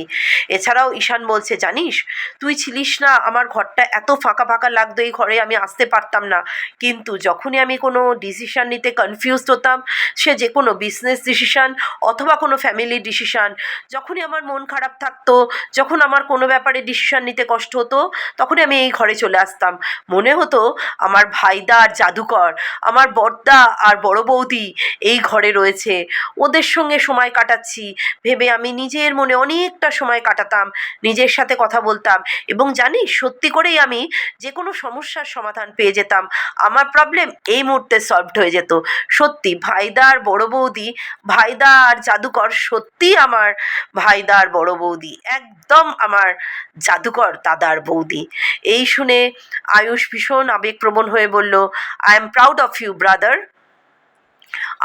Speaker 1: এছাড়াও ঈশান বলছে, জানিস তুই ছিলিস না, আমার ঘরটা এত ফাঁকা ফাঁকা লাগতো, এই ঘরে আমি আসতে পারতাম না। কিন্তু যখনই আমি কোনো ডিসিশান নিতে কনফিউজড হতাম, সে যে কোনো বিজনেস ডিসিশান অথবা কোনো ফ্যামিলি ডিসিশান, যখনই আমার মন খারাপ থাকতো, যখন আমার কোনো ব্যাপারে ডিসিশান নিতে কষ্ট হতো, তখনই আমি এই ঘরে চলে আসতাম। মনে হতো আমার ভাইদা আর জাদুকর, আমার বড়দা আর বড় বৌদি এই ঘরে রয়েছে, ওদের সঙ্গে সময় কাটাচ্ছি ভেবে আমি নিজের মনে অনেকটা সময় কাটাতাম, নিজের সাথে কথা বলতাম, এবং জানি সত্যি করেই আমি যে কোনো সমস্যার সমাধান পেয়ে যেতাম, আমার প্রবলেম এই মুহূর্তে সলভড হয়ে যেত। সত্যি ভাইদা আর বড় বৌদি, ভাইদা আর জাদুকর সত্যি আমার ভাইদা আর বড় বৌদি, একদম আমার জাদুকর দাদার বৌদি। এই শুনে আয়ুষ ভীষণ আবেগপ্রবণ হয়ে বলল, I am proud of you brother,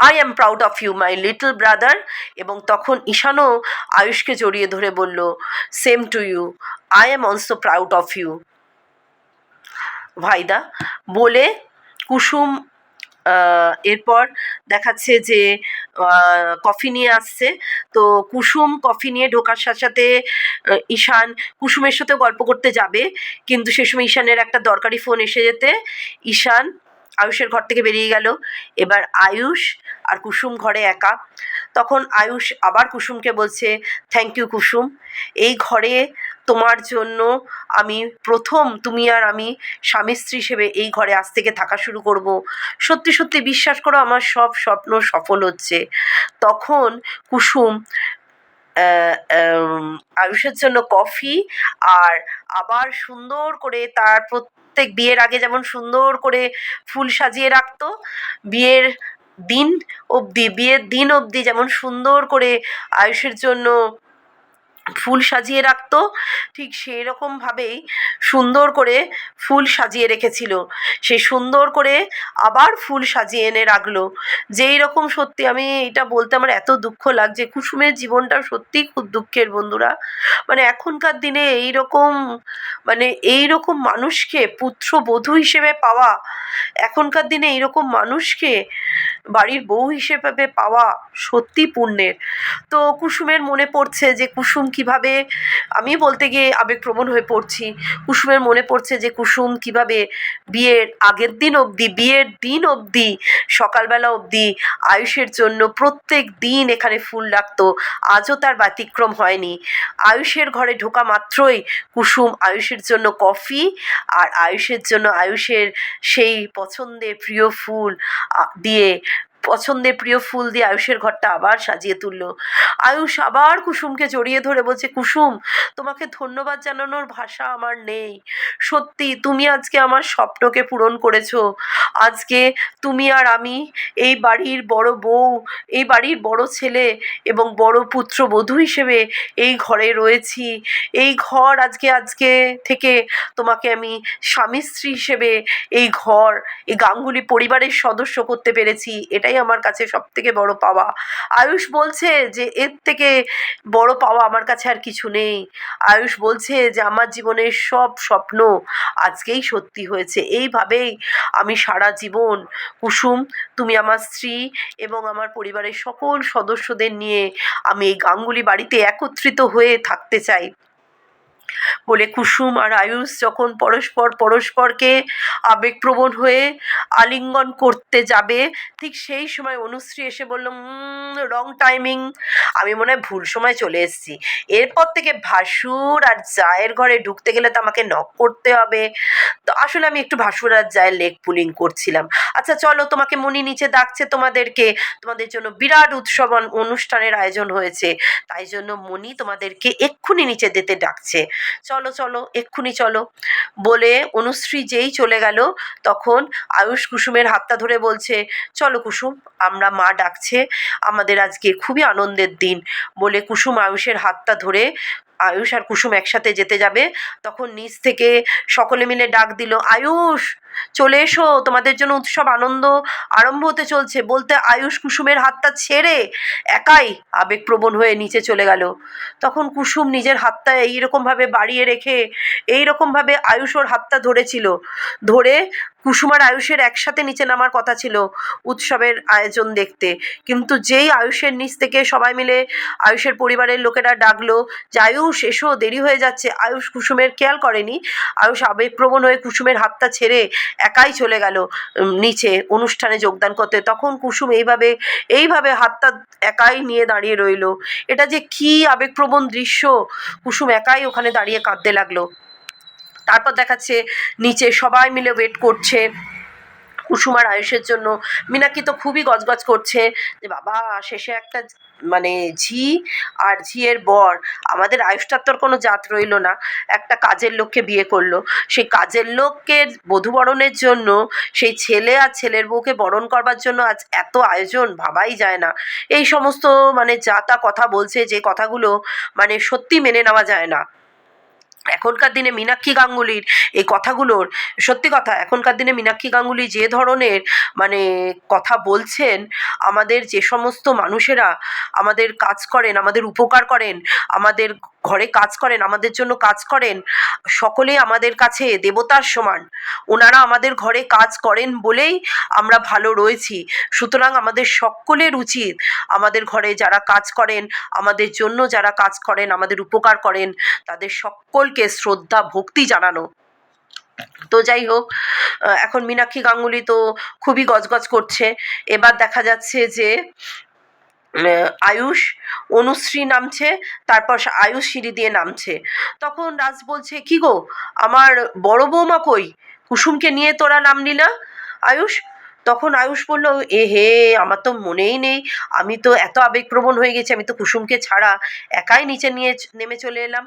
Speaker 1: I am proud of you my little brother. এবং তখন ঈশানও আয়ুষকে জড়িয়ে ধরে বলল, same to you, I am also proud of you ভাইদা। বলে কুসুম এরপর দেখাচ্ছে যে কফি নিয়ে আসছে। তো কুসুম কফি নিয়ে ঢোকার সাথে সাথে ঈশান কুসুমের সাথে গল্প করতে যাবে, কিন্তু সে সময় ঈশানের একটা দরকারি ফোন এসে যেতে ঈশান আয়ুষের ঘর থেকে বেরিয়ে গেল। এবার আয়ুষ আর কুসুম ঘরে একা। তখন আয়ুষ আবার কুসুমকে বলছে, থ্যাংক ইউ কুসুম, এই ঘরে তোমার জন্য আমি প্রথম, তুমি আর আমি স্বামী স্ত্রী হিসেবে এই ঘরে আজ থেকে থাকা শুরু করব। সত্যি সত্যি বিশ্বাস করো আমার সব স্বপ্ন সফল হচ্ছে। তখন কুসুম আয়ুষের জন্য কফি আর আবার সুন্দর করে তার প্রত্যেক বিয়ের আগে যেমন সুন্দর করে ফুল সাজিয়ে রাখতো, বিয়ের বিয়ের দিন অবধি যেমন সুন্দর করে আয়ুষের জন্য ফুল সাজিয়ে রাখতো, ঠিক সেই রকমভাবেই সুন্দর করে ফুল সাজিয়ে রেখেছিল। সেই সুন্দর করে আবার ফুল সাজিয়ে এনে রাখলো। যেই রকম, সত্যি আমি এটা বলতে আমার এত দুঃখ লাগছে, কুসুমের জীবনটা সত্যিই খুব দুঃখের বন্ধুরা। মানে এখনকার দিনে এই রকম মানুষকে পুত্রবধূ হিসেবে পাওয়া, এখনকার দিনে এইরকম মানুষকে বাড়ির বউ হিসেবে পাওয়া সত্যি পুণ্যের। তো কুসুমের মনে পড়ছে যে কুসুম কিভাবে, আমি বলতে গিয়ে আবেগপ্রবণ হয়ে পড়ছি, কুসুমের মনে পড়ছে যে কুসুম কিভাবে বিয়ের আগের দিন অবধি, বিয়ের দিন অবধি, সকালবেলা অবধি আয়ুষের জন্য প্রত্যেক দিন এখানে ফুল রাখতো। আজও তার ব্যতিক্রম হয়নি। আয়ুষের ঘরে ঢোকা মাত্রই কুসুম আয়ুষের জন্য কফি আর আয়ুষের জন্য আয়ুষের সেই পছন্দের প্রিয় ফুল দিয়ে আয়ুষের ঘরটা আবার সাজিয়ে তুললো। আয়ুষ আবার কুসুমকে জড়িয়ে ধরে বলছে, কুসুম তোমাকে ধন্যবাদ জানানোর ভাষা আমার নেই, সত্যি তুমি আজকে আমার স্বপ্নকে পূরণ করেছো। আজকে তুমি আর আমি এই বাড়ির বড় বউ, এই বাড়ির বড় ছেলে এবং বড় পুত্রবধূ হিসেবে এই ঘরে রয়েছি। এই ঘর আজকে আজকে থেকে তোমাকে আমি স্বামী স্ত্রী হিসেবে এই ঘর, এই গাঙ্গুলি পরিবারের সদস্য করতে পেরেছি। এটাই আমার কাছে সবথেকে বড় পাওয়া। আয়ুষ বলছে যে এর থেকে বড় পাওয়া আমার কাছে আর কিছু নেই। আয়ুষ বলছে যে আমার জীবনের সব স্বপ্ন আজকেই সত্যি হয়েছে। এইভাবেই আমি সারা জীবন, কুসুম, তুমি আমার স্ত্রী এবং আমার পরিবারের সকল সদস্যদের নিয়ে আমি এই গাঙ্গুলি বাড়িতে একত্রিত হয়ে থাকতে চাই বলে কুসুম আর আয়ুষ যখন পরস্পরকে আবেগপ্রবণ হয়ে আলিঙ্গন করতে যাবে, ঠিক সেই সময় অনুশ্রী এসে বলল, রং টাইমিং, আমি মনে হয় ভুল সময় চলে এসেছি। এরপর থেকে ভাসুর আর জায়ের ঘরে ঢুকতে গেলে তো আমাকে নক করতে হবে। তো আসলে আমি একটু ভাসুর আর জায়ের লেগ পুলিং করছিলাম। আচ্ছা চলো, তোমাকে মনি নিচে ডাকছে, তোমাদের জন্য বিরাট উৎসব অনুষ্ঠানের আয়োজন হয়েছে, তাই জন্য মনি তোমাদেরকে এক্ষুনি নিচে যেতে ডাকছে। চলো চলো, এক্ষুনি চলো বলে অনুশ্রী যেই চলে গেল, তখন আয়ুষ কুসুমের হাতটা ধরে বলছে, চলো কুসুম, আমরা মা ডাকছে, আমাদের আজকে খুবই আনন্দের দিন বলে কুসুম আয়ুষের হাতটা ধরে, আয়ুষ আর কুসুম একসাথে যেতে যাবে, তখন নিচ থেকে সকলে মিলে ডাক দিল, আয়ুষ চলে এসো, তোমাদের জন্য উৎসব আনন্দ আরম্ভ হতে চলছে। বলতে আয়ুষ কুসুমের হাতটা ছেড়ে একাই আবেগপ্রবণ হয়ে নিচে চলে গেল। তখন কুসুম নিজের হাতটা এইরকমভাবে বাড়িয়ে রেখে এইরকমভাবে আয়ুষ ওর হাতটা ধরেছিল, ধরে কুসুম আর আয়ুষের একসাথে নিচে নামার কথা ছিল উৎসবের আয়োজন দেখতে, কিন্তু যেই আয়ুষের নিচ থেকে সবাই মিলে আয়ুষের পরিবারের লোকেরা ডাকলো যে আয়ুষ এসো, দেরি হয়ে যাচ্ছে, আয়ুষ কুসুমের খেয়াল করেনি। আয়ুষ আবেগপ্রবণ হয়ে কুসুমের হাতটা ছেড়ে একাই চলে গেল নিচে অনুষ্ঠানে যোগদান করতে। তখন কুসুম এইভাবে হাতটা একাই নিয়ে দাঁড়িয়ে রইল। এটা যে কি আবেগপ্রবণ দৃশ্য! কুসুম একাই ওখানে দাঁড়িয়ে কাঁদতে লাগলো। তারপর দেখাচ্ছে নিচে সবাই মিলে ওয়েট করছে কুসুম আর আয়ুষের জন্য। মীনাক্ষী তো খুবই গজগজ করছে যে বাবা, শেষে একটা মানে ঝি আর ঝিয়ের বর, আমাদের আয়ুষটার তোর কোনো জাত রইল না, একটা কাজের লোককে বিয়ে করলো। সেই কাজের লোকের বধূ বরণের জন্য, সেই ছেলে আর ছেলের বউকে বরণ করবার জন্য আজ এত আয়োজন, ভাবাই যায় না। এই সমস্ত মানে যা তা কথা বলছে, যে কথাগুলো মানে সত্যি মেনে নেওয়া যায় না। এখনকার দিনে মীনাক্ষী গাঙ্গুলির এই কথাগুলোর, সত্যি কথা, এখনকার দিনে মীনাক্ষী গাঙ্গুলি যে ধরনের মানে কথা বলছেন, আমাদের যে সমস্ত মানুষেরা আমাদের কাজ করেন, আমাদের উপকার করেন, আমাদের ঘরে কাজ করেন, আমাদের জন্য কাজ করেন, সকলেই আমাদের কাছে দেবতার সমান। ওনারা আমাদের ঘরে কাজ করেন বলেই আমরা ভালো রয়েছি। সুতরাং আমাদের সকলের উচিত আমাদের ঘরে যারা কাজ করেন, আমাদের জন্য যারা কাজ করেন, আমাদের উপকার করেন, তাদের সকলকে শ্রদ্ধা ভক্তি জানানো। তো যাই হোক, এখন মীনাক্ষী গাঙ্গুলি তো খুবই গজগজ করছে। এবার দেখা যাচ্ছে যে আয়ুষ, অনুশ্রী নামছে, তারপর আয়ুষ সিঁড়ি দিয়ে নামছে। তখন রাজ বলছে, কি গো, আমার বড় বৌমা কই? কুসুমকে নিয়ে তোরা নামলি না? আয়ুষ, তখন আয়ুষ বলল, এ হে, আমার তো মনেই নেই, আমি তো এত আবেগপ্রবণ হয়ে গেছি, আমি তো কুসুমকে ছাড়া একাই নিচে নেমে চলে এলাম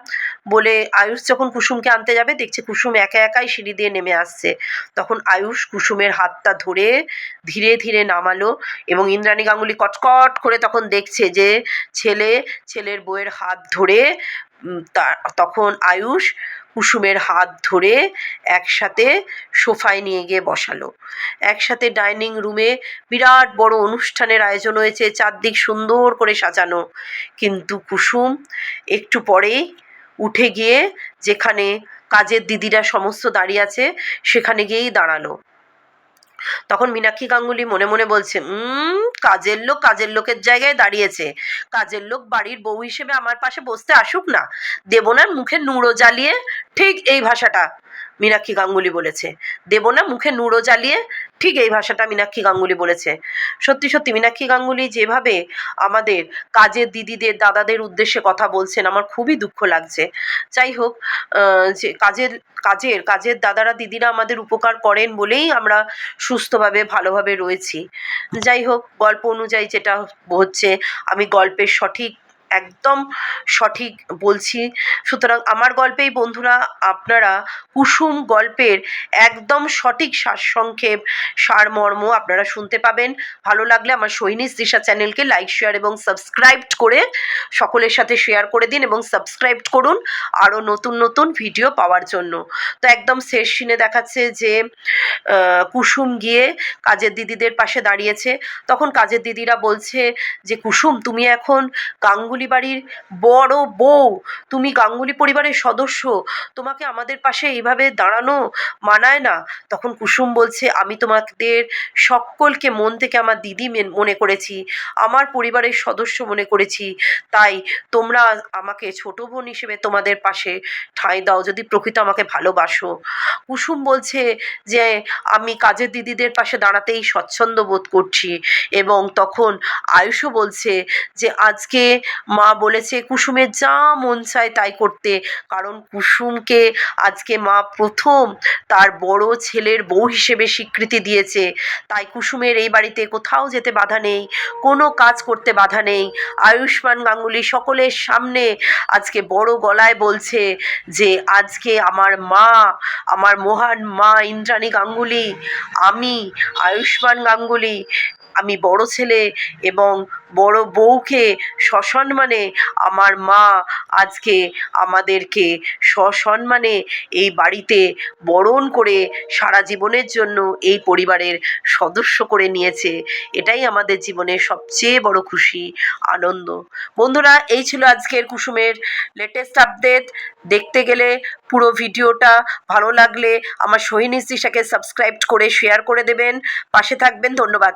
Speaker 1: বলে। আয়ুষ যখন কুসুমকে আনতে যাবে, দেখছে কুসুম একাই সিঁড়ি দিয়ে নেমে আসছে। তখন আয়ুষ কুসুমের হাতটা ধরে ধীরে ধীরে নামালো এবং ইন্দ্রাণী গাঙ্গুলি কটকট করে তখন দেখছে যে ছেলের বউয়ের হাত ধরে, তখন আয়ুষ কুসুমের হাত ধরে একসাথে সোফায় নিয়ে গিয়ে বসালো। একসাথে ডাইনিং রুমে বিরাট বড় অনুষ্ঠানের আয়োজন হয়েছে, চারদিক সুন্দর করে সাজানো। কিন্তু কুসুম একটু পরেই উঠে গিয়ে যেখানে কাজের দিদিরা সমস্ত দাঁড়িয়ে আছে সেখানে গিয়েই দাঁড়ালো। তখন মীনাক্ষী গাঙ্গুলি মনে মনে বলছে, কাজের লোকের জায়গায় দাঁড়িয়েছে, কাজের লোক বাড়ির বউ হিসেবে আমার পাশে বসতে আসুক না, দেব না মুখে নুড়ো জ্বালিয়ে। ঠিক এই ভাষাটা মীনাক্ষী গাঙ্গুলি বলেছে, দেব না মুখে নুড়ো জ্বালিয়ে, ঠিক এই ভাষাটা মীনাক্ষী গাঙ্গুলি বলেছে। সত্যি সত্যি মীনাক্ষী গাঙ্গুলি যেভাবে আমাদের কাজের দিদিদের, দাদাদের উদ্দেশ্যে কথা বলছেন, আমার খুবই দুঃখ লাগছে। যাই হোক, যে কাজের দাদারা, দিদিরা আমাদের উপকার করেন বলেই আমরা সুস্থভাবে ভালোভাবে রয়েছি। যাই হোক, গল্প অনুযায়ী যেটা হচ্ছে, আমি গল্পের সঠিক একদম সঠিক বলছি। সুতরাং আমার গল্পেই বন্ধুরা আপনারা কুসুম গল্পের একদম সঠিক সারসংক্ষেপ সারমর্ম আপনারা শুনতে পাবেন। ভালো লাগলে আমার সোহিনীস দিশা চ্যানেলকে লাইক শেয়ার এবং সাবস্ক্রাইব করে সকলের সাথে শেয়ার করে দিন এবং সাবস্ক্রাইব করুন আরও নতুন নতুন ভিডিও পাওয়ার জন্য। তো একদম শেষ সিনে দেখাচ্ছে যে কুসুম গিয়ে কাজের দিদিদের পাশে দাঁড়িয়েছে। তখন কাজের দিদিরা বলছে যে কুসুম তুমি এখন গাঙ্গুলি বাড়ির বড় বউ, তুমি গাঙ্গুলি পরিবারের সদস্য, তোমাকে আমাদের পাশে এইভাবে দাঁড়ানো মানায় না। তখন কুসুম বলছে আমি তোমাদের সকলকে মন থেকে আমার দিদি মনে করেছি, আমার পরিবারের সদস্য মনে করেছি, তাই তোমরা আমাকে ছোট বোন হিসেবে তোমাদের পাশে ঠাঁই দাও যদি প্রকৃত আমাকে ভালোবাসো। কুসুম বলছে যে আমি কাজের দিদিদের পাশে দাঁড়াতেই স্বচ্ছন্দ বোধ করছি। এবং তখন আয়ুষও বলছে যে আজকে মা বলেছে কুসুমের যা মন চায় তাই করতে, কারণ কুসুমকে আজকে মা প্রথম তার বড় ছেলের বউ হিসেবে স্বীকৃতি দিয়েছে। তাই কুসুমের এই বাড়িতে কোথাও যেতে বাধা নেই, কোনো কাজ করতে বাধা নেই। আয়ুষ্মান গাঙ্গুলি সকলের সামনে আজকে বড় গলায় বলছে যে আজকে আমার মা, আমার মহান মা ইন্দ্রাণী গাঙ্গুলি, আমি আয়ুষ্মান গাঙ্গুলি, আমি বড় ছেলে এবং বড় বউকে সসম্মানে আমার মা আজকে আমাদেরকে সসম্মানে এই বাড়িতে বরণ করে সারা জীবনের জন্য এই পরিবারের সদস্য করে নিয়েছে। এটাই আমাদের জীবনের সবচেয়ে বড় খুশি, আনন্দ। বন্ধুরা এই ছিল আজকের কুসুমের লেটেস্ট আপডেট। দেখতে গেলে পুরো ভিডিওটা, ভালো লাগলে আমার সোহিনীস দিশাকে সাবস্ক্রাইব করে শেয়ার করে দেবেন, পাশে থাকবেন। ধন্যবাদ।